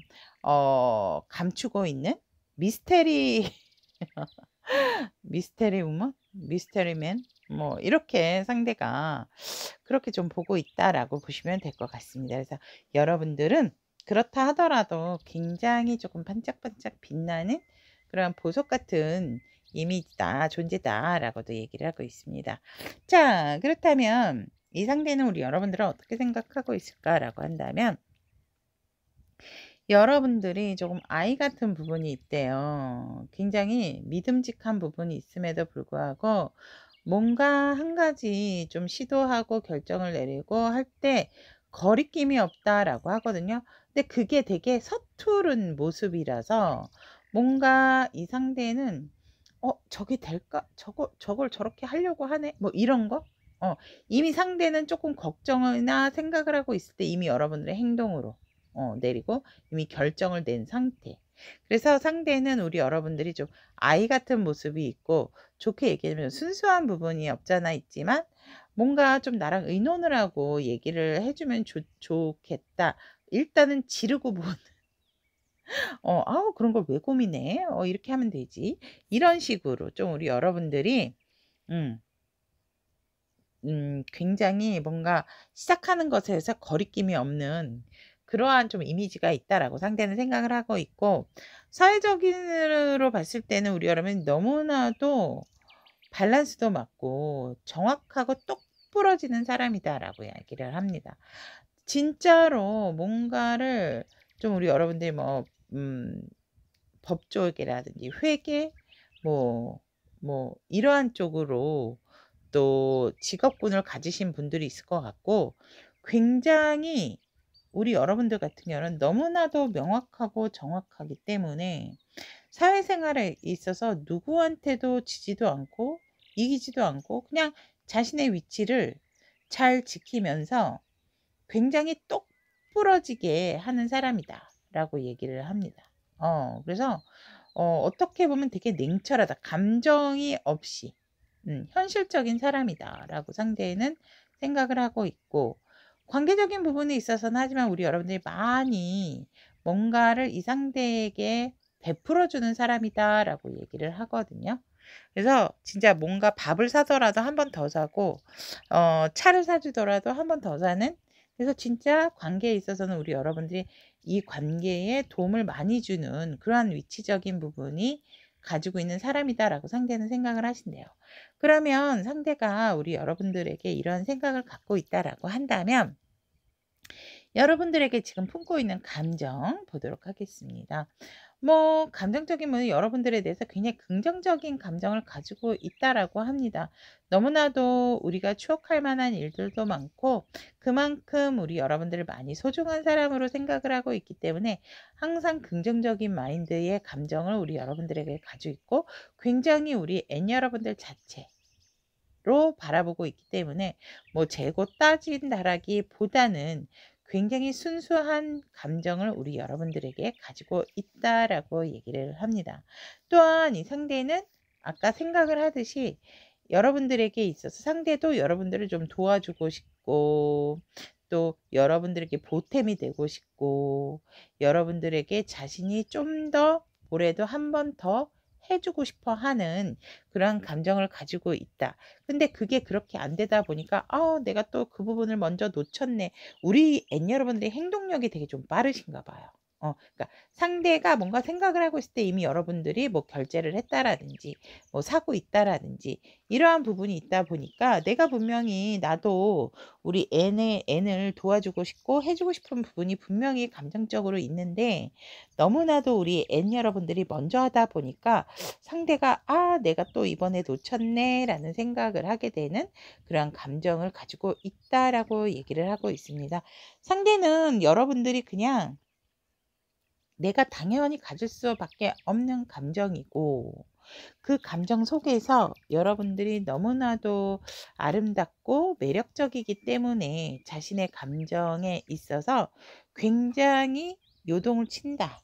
감추고 있는 미스테리 미스테리 우먼? 미스테리맨? 뭐 이렇게 상대가 그렇게 좀 보고 있다라고 보시면 될 것 같습니다. 그래서 여러분들은 그렇다 하더라도 굉장히 조금 반짝반짝 빛나는 그런 보석 같은 이미지다, 존재다라고도 얘기를 하고 있습니다. 자, 그렇다면 이 상대는 우리 여러분들은 어떻게 생각하고 있을까라고 한다면 여러분들이 조금 아이 같은 부분이 있대요. 굉장히 믿음직한 부분이 있음에도 불구하고 뭔가 한 가지 좀 시도하고 결정을 내리고 할 때 거리낌이 없다라고 하거든요. 근데 그게 되게 서투른 모습이라서 뭔가 이 상대는 저게 될까? 저걸 저렇게 하려고 하네? 뭐 이런 거? 이미 상대는 조금 걱정이나 생각을 하고 있을 때 이미 여러분들의 행동으로 내리고 이미 결정을 낸 상태. 그래서 상대는 우리 여러분들이 좀 아이 같은 모습이 있고, 좋게 얘기하면 순수한 부분이 없잖아 있지만 뭔가 좀 나랑 의논을 하고 얘기를 해 주면 좋겠다. 일단은 지르고 보는 '아우 그런 걸 왜 고민해? 이렇게 하면 되지.' 이런 식으로 좀 우리 여러분들이 음 굉장히 뭔가 시작하는 것에서 거리낌이 없는 그러한 좀 이미지가 있다라고 상대는 생각을 하고 있고, 사회적인으로 봤을 때는 우리 여러분이 너무나도 밸런스도 맞고 정확하고 똑 부러지는 사람이다라고 이야기를 합니다. 진짜로 뭔가를 좀 우리 여러분들이 법 쪽이라든지 회계 뭐 이러한 쪽으로 또 직업군을 가지신 분들이 있을 것 같고, 굉장히 우리 여러분들 같은 경우는 너무나도 명확하고 정확하기 때문에 사회생활에 있어서 누구한테도 지지도 않고 이기지도 않고 그냥 자신의 위치를 잘 지키면서 굉장히 똑부러지게 하는 사람이다라고 얘기를 합니다. 그래서 어떻게 보면 되게 냉철하다. 감정이 없이 현실적인 사람이다라고 상대는 생각을 하고 있고, 관계적인 부분에 있어서는 하지만 우리 여러분들이 많이 뭔가를 이 상대에게 베풀어 주는 사람이다라고 얘기를 하거든요. 그래서 진짜 뭔가 밥을 사더라도 한 번 더 사고 차를 사 주더라도 한 번 더 사는, 그래서 진짜 관계에 있어서는 우리 여러분들이 이 관계에 도움을 많이 주는 그러한 위치적인 부분이 가지고 있는 사람이다라고 상대는 생각을 하신대요. 그러면 상대가 우리 여러분들에게 이런 생각을 갖고 있다라고 한다면 여러분들에게 지금 품고 있는 감정 보도록 하겠습니다. 감정적인 분은 여러분들에 대해서 굉장히 긍정적인 감정을 가지고 있다라고 합니다. 너무나도 우리가 추억할 만한 일들도 많고 그만큼 우리 여러분들을 많이 소중한 사람으로 생각을 하고 있기 때문에 항상 긍정적인 마인드의 감정을 우리 여러분들에게 가지고 있고, 굉장히 우리 N 여러분들 자체로 바라보고 있기 때문에 재고 따진다라기보다는 굉장히 순수한 감정을 우리 여러분들에게 가지고 있다라고 얘기를 합니다. 또한 이 상대는 아까 생각을 하듯이 여러분들에게 있어서 상대도 여러분들을 좀 도와주고 싶고, 또 여러분들에게 보탬이 되고 싶고, 여러분들에게 자신이 좀 더 올해도 한 번 더 해주고 싶어 하는 그러한 감정을 가지고 있다. 근데 그게 그렇게 안 되다 보니까 '아 내가 또 그 부분을 먼저 놓쳤네.' 우리 N 여러분들의 행동력이 되게 좀 빠르신가 봐요. 그러니까 상대가 뭔가 생각을 하고 있을 때 이미 여러분들이 결제를 했다라든지 사고 있다라든지 이러한 부분이 있다 보니까, 내가 분명히 나도 우리 N을 도와주고 싶고 해 주고 싶은 부분이 분명히 감정적으로 있는데, 너무나도 우리 N 여러분들이 먼저 하다 보니까 상대가 '아 내가 또 이번에 놓쳤네.'라는 생각을 하게 되는 그런 감정을 가지고 있다라고 얘기를 하고 있습니다. 상대는 여러분들이 그냥 내가 당연히 가질 수밖에 없는 감정이고, 그 감정 속에서 여러분들이 너무나도 아름답고 매력적이기 때문에 자신의 감정에 있어서 굉장히 요동을 친다.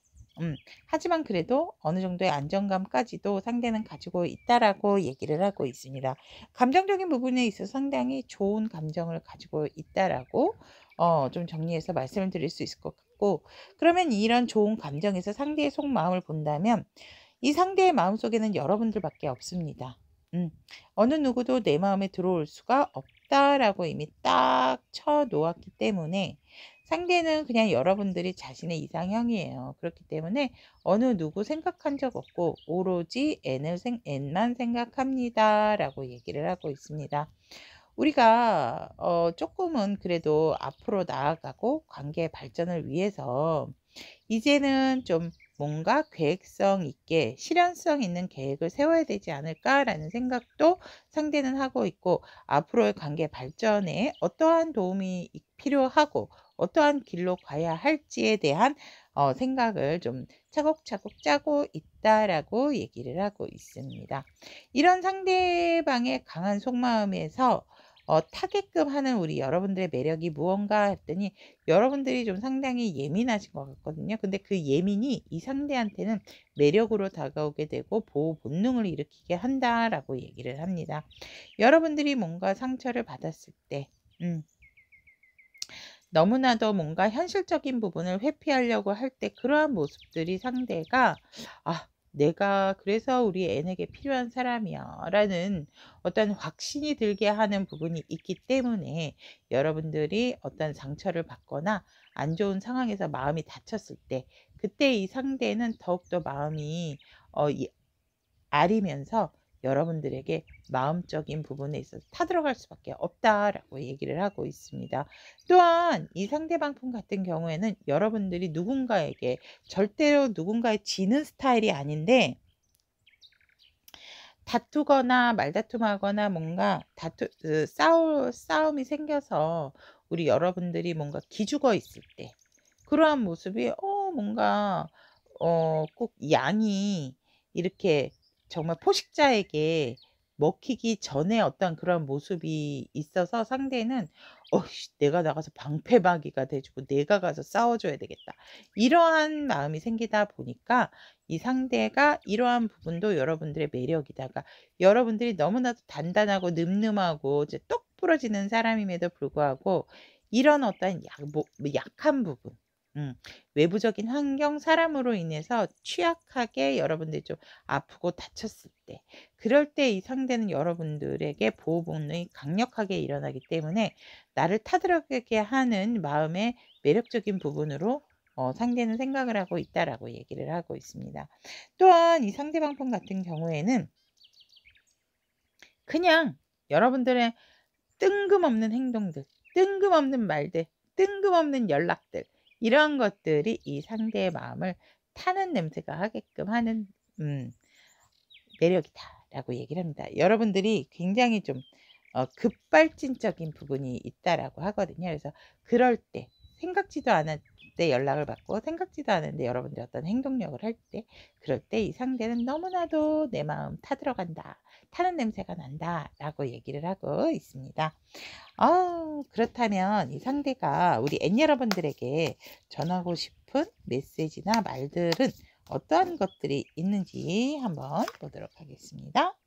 하지만 그래도 어느 정도의 안정감까지도 상대는 가지고 있다라고 얘기를 하고 있습니다. 감정적인 부분에 있어서 상당히 좋은 감정을 가지고 있다라고 좀 정리해서 말씀을 드릴 수 있을 것 같고, 그러면 이런 좋은 감정에서 상대의 속마음을 본다면 이 상대의 마음속에는 여러분들밖에 없습니다. 어느 누구도 내 마음에 들어올 수가 없다라고 이미 딱 쳐 놓았기 때문에 상대는 그냥 여러분들이 자신의 이상형이에요. 그렇기 때문에 어느 누구 생각한 적 없고 오로지 N만 생각합니다라고 얘기를 하고 있습니다. 우리가 조금은 그래도 앞으로 나아가고 관계 발전을 위해서 이제는 좀 뭔가 계획성 있게 실현성 있는 계획을 세워야 되지 않을까라는 생각도 상대는 하고 있고, 앞으로의 관계 발전에 어떠한 도움이 필요하고 어떠한 길로 가야 할지에 대한 생각을 좀 차곡차곡 짜고 있다라고 얘기를 하고 있습니다. 이런 상대방의 강한 속마음에서 타게끔 하는 우리 여러분들의 매력이 무언가 했더니 여러분들이 좀 상당히 예민하신 것 같거든요. 근데 그 예민이 이 상대한테는 매력으로 다가오게 되고 보호 본능을 일으키게 한다라고 얘기를 합니다. 여러분들이 뭔가 상처를 받았을 때 너무나도 뭔가 현실적인 부분을 회피하려고 할 때 그러한 모습들이 상대가 '아 내가 그래서 우리 애에게 필요한 사람이야.' 라는 어떤 확신이 들게 하는 부분이 있기 때문에 여러분들이 어떤 상처를 받거나 안 좋은 상황에서 마음이 다쳤을 때 그때 이 상대는 더욱더 마음이 이 아리면서 여러분들에게 마음적인 부분에 있어서 타들어갈 수밖에 없다라고 얘기를 하고 있습니다. 또한 이 상대방분 같은 경우에는 여러분들이 누군가에게 절대로 누군가에 지는 스타일이 아닌데 다투거나 말다툼하거나 뭔가 싸움이 생겨서 우리 여러분들이 뭔가 기죽어 있을 때 그러한 모습이 뭔가 꼭 양이 이렇게 정말 포식자에게 먹히기 전에 어떤 그런 모습이 있어서 상대는 '내가 나가서 방패막이가 돼 주고 내가 가서 싸워 줘야 되겠다.' 이러한 마음이 생기다 보니까 이 상대가 이러한 부분도 여러분들의 매력이다가 여러분들이 너무나도 단단하고 늠름하고 이제 똑 부러지는 사람임에도 불구하고 이런 어떤 약한 부분 외부적인 환경, 사람으로 인해서 취약하게 여러분들이 좀 아프고 다쳤을 때 그럴 때 이 상대는 여러분들에게 보호 본능이 강력하게 일어나기 때문에 나를 타들어가게 하는 마음의 매력적인 부분으로 상대는 생각을 하고 있다라고 얘기를 하고 있습니다. 또한 이 상대방분 같은 경우에는 그냥 여러분들의 뜬금없는 행동들, 뜬금없는 말들, 뜬금없는 연락들 이러한 것들이 이 상대의 마음을 타는 냄새가 하게끔 하는 매력이다라고 얘기를 합니다. 여러분들이 굉장히 좀 급발진적인 부분이 있다라고 하거든요. 그래서 그럴 때 생각지도 않을 때 연락을 받고 생각지도 않은데 여러분들이 어떤 행동력을 할 때 그럴 때 이 상대는 너무나도 내 마음 타들어간다. 타는 냄새가 난다라고 얘기를 하고 있습니다. 그렇다면 이 상대가 우리 N 여러분들에게 전하고 싶은 메시지나 말들은 어떠한 것들이 있는지 한번 보도록 하겠습니다.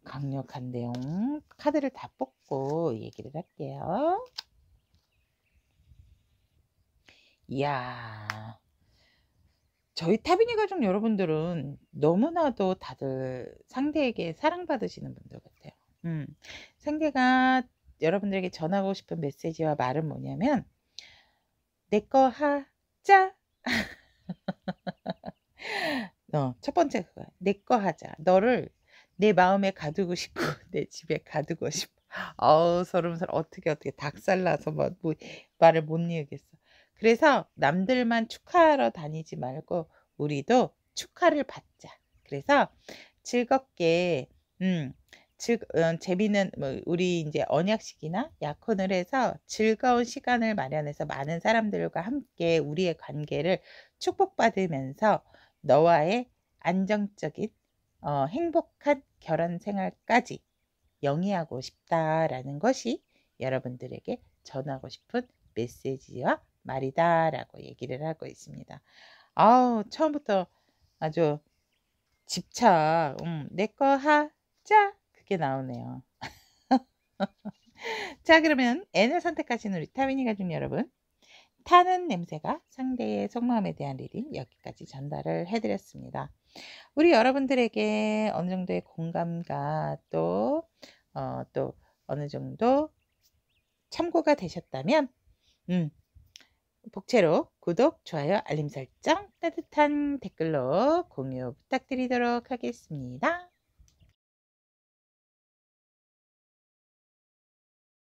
강력한 내용 카드를 다 뽑고 얘기를 할게요. 이야. 저희 타비니 가족 여러분들은 너무나도 다들 상대에게 사랑받으시는 분들 같아요. 상대가 여러분들에게 전하고 싶은 메시지와 말은 뭐냐면 "내 거 하자." 첫 번째 그거야. "내 거 하자. 너를 내 마음에 가두고 싶고 내 집에 가두고 싶어." 어우 서름서름 어떻게 닭살나서 뭐 말을 못 이으겠어. 그래서 남들만 축하하러 다니지 말고 우리도 축하를 받자. 그래서 즐겁게 재미있는 우리 인제 언약식이나 약혼을 해서 즐거운 시간을 마련해서 많은 사람들과 함께 우리의 관계를 축복받으면서 너와의 안정적인 행복한 결혼 생활까지 영위하고 싶다라는 것이 여러분들에게 전하고 싶은 메시지와 말이다라고 얘기를 하고 있습니다. 아우 처음부터 아주 집착 "내 거 하자." 그게 나오네요. 자 그러면 N을 선택하신 우리 타미니 가족 여러분 타는 냄새가 상대의 속마음에 대한 리딩 여기까지 전달을 해 드렸습니다. 우리 여러분들에게 어느 정도의 공감과 또 어느 정도 참고가 되셨다면 복채로 구독, 좋아요, 알림 설정, 따뜻한 댓글로 공유 부탁드리도록 하겠습니다.